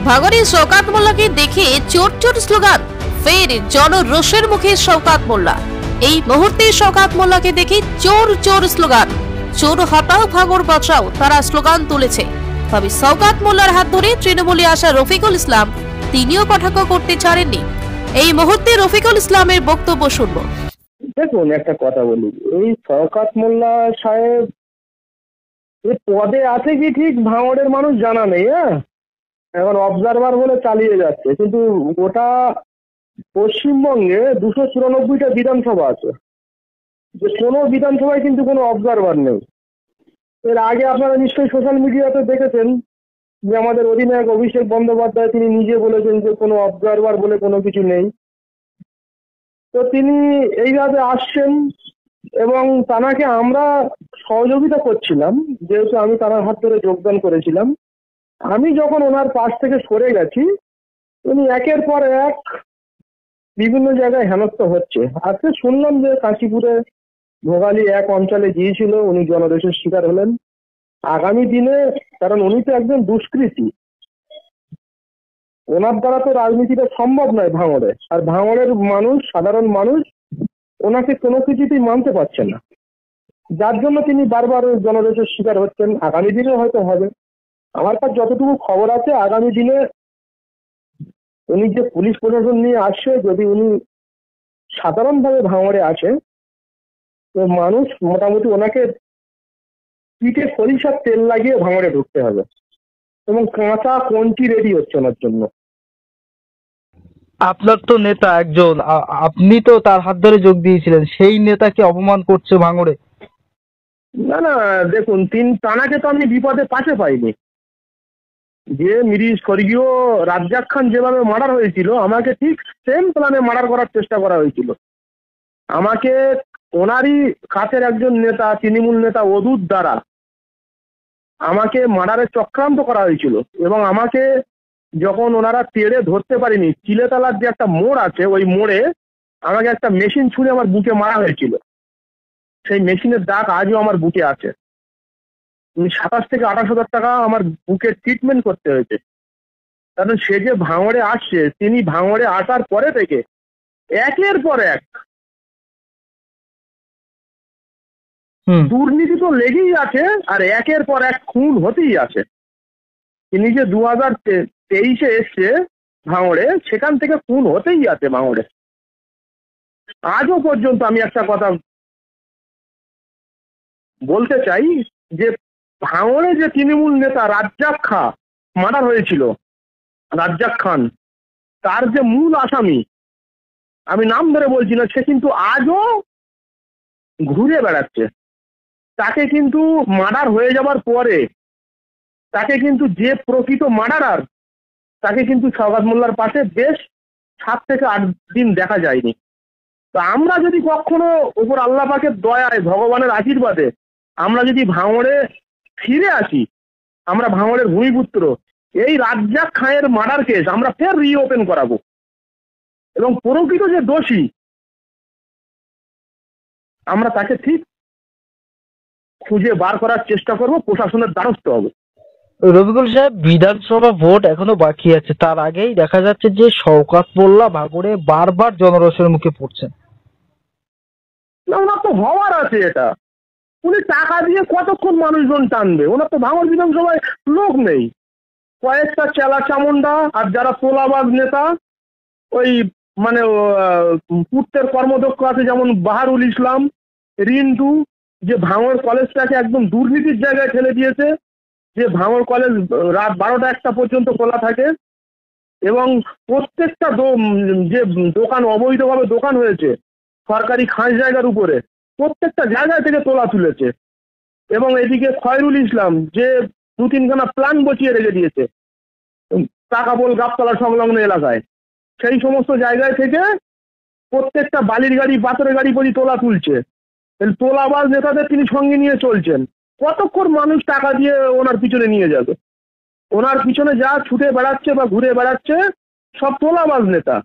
ভাঙড়ে শওকত মোল্লাকে দেখে চোর চোর স্লোগান, ফের জনরোষের মুখে শওকত মোল্লা। এই মুহূর্তে শওকত মোল্লাকে দেখে চোর চোর স্লোগান, চোর হটাও ভাঙড় বাঁচাও তারা স্লোগান তুলেছে। তবে শওকত মোল্লার হাত ধরে তৃণমূলে আসা রফিকুল ইসলাম তিনিও কটাক্ষ করতে ছাড়েননি। এই মুহূর্তে রফিকুল ইসলামের বক্তব্য শুনব। দেখুন, একটা কথা বলি, এই শওকত মোল্লা সাহেব এ পদে আছে কি ঠিক ভাঙড়ের মানুষ জানা নেই। এখন অবজারভার বলে চালিয়ে যাচ্ছে, কিন্তু গোটা পশ্চিমবঙ্গে 294টা বিধানসভা আছে, যে কোনো বিধানসভায় কিন্তু কোনো অবজারভার নেই। এর আগে আপনারা নিশ্চয়ই সোশ্যাল মিডিয়াতে দেখেছেন যে আমাদের অধিনায়ক অভিষেক বন্দ্যোপাধ্যায় তিনি নিজে বলেছেন যে কোনো অবজারভার বলে কোনো কিছু নেই। তো তিনি এইভাবে আসছেন এবং তানাকে আমরা সহযোগিতা করছিলাম, যেহেতু আমি তার হাত ধরে যোগদান করেছিলাম। আমি যখন ওনার পাশ থেকে সরে গেছি, উনি একের পর এক বিভিন্ন জায়গায় হেনস্থা হচ্ছে। আজকে শুনলাম যে কাশীপুরে ভোগালী এক অঞ্চলে গিয়েছিল, উনি জনরোষের শিকার হলেন। আগামী দিনে, কারণ উনি তো একজন দুষ্কৃতী, ওনার দ্বারা তো রাজনীতিটা সম্ভব নয় ভাঙড়ে। আর ভাঙড়ের মানুষ, সাধারণ মানুষ ওনাকে কোনো কিছুতেই মানতে পারছে না, যার জন্য তিনি বারবার জনরোষের শিকার হচ্ছেন। আগামী দিনে হয়তো হবে। আমার কাছে যতটুকু খবর আছে, আগামী দিনে উনি যে পুলিশ প্রশাসন নিয়ে আসছে, যদি উনি সাধারণভাবে ভাঙড়ে আসে, তো মানুষ মোটামুটি ওনাকে পিঠে সরিষার তেল লাগিয়ে ভাঙড়ে ঢুকতে হবে, এবং কাঁচা কঞ্চি রেডি হচ্ছে ওনার জন্য। আপনার তো নেতা একজন, আপনি তো তার হাত ধরে যোগ দিয়েছিলেন, সেই নেতাকে অপমান করছে ভাঙড়ে। না না, দেখুন, তানাকে তো আমি বিপদে পাশে পাইনি। যে স্বর্গীয় রাজ্জাক খান যেভাবে মার্ডার হয়েছিল, আমাকে ঠিক সেম প্ল্যানে মার্ডার করার চেষ্টা করা হয়েছিল। আমাকে ওনারই কাছের একজন নেতা, তৃণমূল নেতা অদূত দ্বারা আমাকে মার্ডারের চক্রান্ত করা হয়েছিল। এবং আমাকে যখন ওনারা তেড়ে ধরতে পারেনি, চিলেতলার যে একটা মোড় আছে, ওই মোড়ে আমাকে একটা মেশিন ছুঁড়ে আমার বুকে মারা হয়েছিল। সেই মেশিনের দাগ আজও আমার বুকে আছে। 27 থেকে 28 হাজার টাকা আমার বুকে ট্রিটমেন্ট করতে হয়েছে। কারণ সে যে ভাঙড়ে আসছে, তিনি ভাঙড়ে আসার পরে থেকে একের পর এক দুর্নীতি তো লেগেই আছে, আর একের পর এক খুন হতেই আছে। তিনি যে 2023-এ এসছে ভাঙড়ে, সেখান থেকে খুন হতেই আছে ভাঙড়ে। আজও পর্যন্ত আমি একটা কথা বলতে চাই, যে ভাঙড়ে যে তৃণমূল নেতা রাজ্জাক খান মার্ডার হয়েছিল, রাজ্জাক খান, তার যে মূল আসামি, আমি নাম ধরে বলছি না, সে কিন্তু আজও ঘুরে বেড়াচ্ছে। তাকে কিন্তু মার্ডার হয়ে যাবার পরে তাকে কিন্তু যে প্রকৃত মার্ডারার, তাকে কিন্তু শওকত মোল্লার পাশে বেশ 7 থেকে 8 দিন দেখা যায়নি। তো আমরা যদি কখনো ওপর আল্লাহ পাকের দয়ায়, ভগবানের আশীর্বাদে আমরা যদি ভাঙড়ে ফিরে আসি, আমরা ভাঙড়ের ভূমিপুত্র, এই রাজ্জাক খানের মার্ডার কেস আমরা ফের রিওপেন করাবো, এবং প্রকৃত যে দোষী আমরা তাকে ঠিক খুঁজে বার করার চেষ্টা করব, প্রশাসনের দ্বারস্থ হবে। রফিকুল সাহেব, বিধানসভা ভোট এখনো বাকি আছে, তার আগেই দেখা যাচ্ছে যে শওকত মোল্লা ভাঙড়ে বারবার জনরোষের মুখে পড়ছেন। ওনার তো হওয়ার আছে এটা। উনি টাকা দিয়ে কতক্ষণ মানুষজন টানবে? ওনার তো ভাঙড় বিধানসভায় লোক নেই, কয়েকটা চেলা চামুন্ডা আর যারা তোলাবাজ নেতা, ওই মানে পূর্তের কর্মদক্ষ আছে, যেমন বাহারুল ইসলাম, রিন্টু, যে ভাঙড় কলেজটাকে একদম দুর্নীতির জায়গায় ঠেলে দিয়েছে, যে ভাঙড় কলেজ রাত 12টা-1টা পর্যন্ত খোলা থাকে, এবং প্রত্যেকটা যে দোকান অবৈধভাবে দোকান হয়েছে সরকারি খাস জায়গার উপরে, প্রত্যেকটা জায়গায় থেকে তোলা তুলেছে। এবং এদিকে খয়রুল ইসলাম, যে 2-3খানা প্ল্যান বসিয়ে রেখে দিয়েছে টাকাবোল গাবতলা সংলগ্ন এলাকায়, সেই সমস্ত জায়গায় থেকে প্রত্যেকটা বালির গাড়ি, পাথরের গাড়ি পর্যন্ত তোলা তুলছে। তোলাবাজ নেতাদের তিনি সঙ্গে নিয়ে চলছেন। কতক্ষণ মানুষ টাকা দিয়ে ওনার পিছনে নিয়ে যাবে? ওনার পিছনে যা ছুটে বেড়াচ্ছে বা ঘুরে বেড়াচ্ছে সব তোলাবাজ নেতা।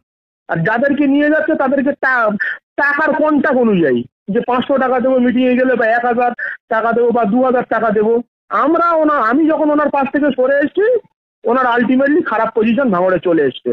আর যাদেরকে নিয়ে যাচ্ছে তাদেরকে টাকার কন্ট্যাক্ট অনুযায়ী, যে 500 টাকা দেবো মিটিংয়ে গেলে, বা 1000 টাকা দেবো, বা 2000 টাকা দেবো। আমি যখন ওনার পাশ থেকে সরে এসেছি, ওনার আলটিমেটলি খারাপ পজিশন ভাঙড়ে চলে এসছে।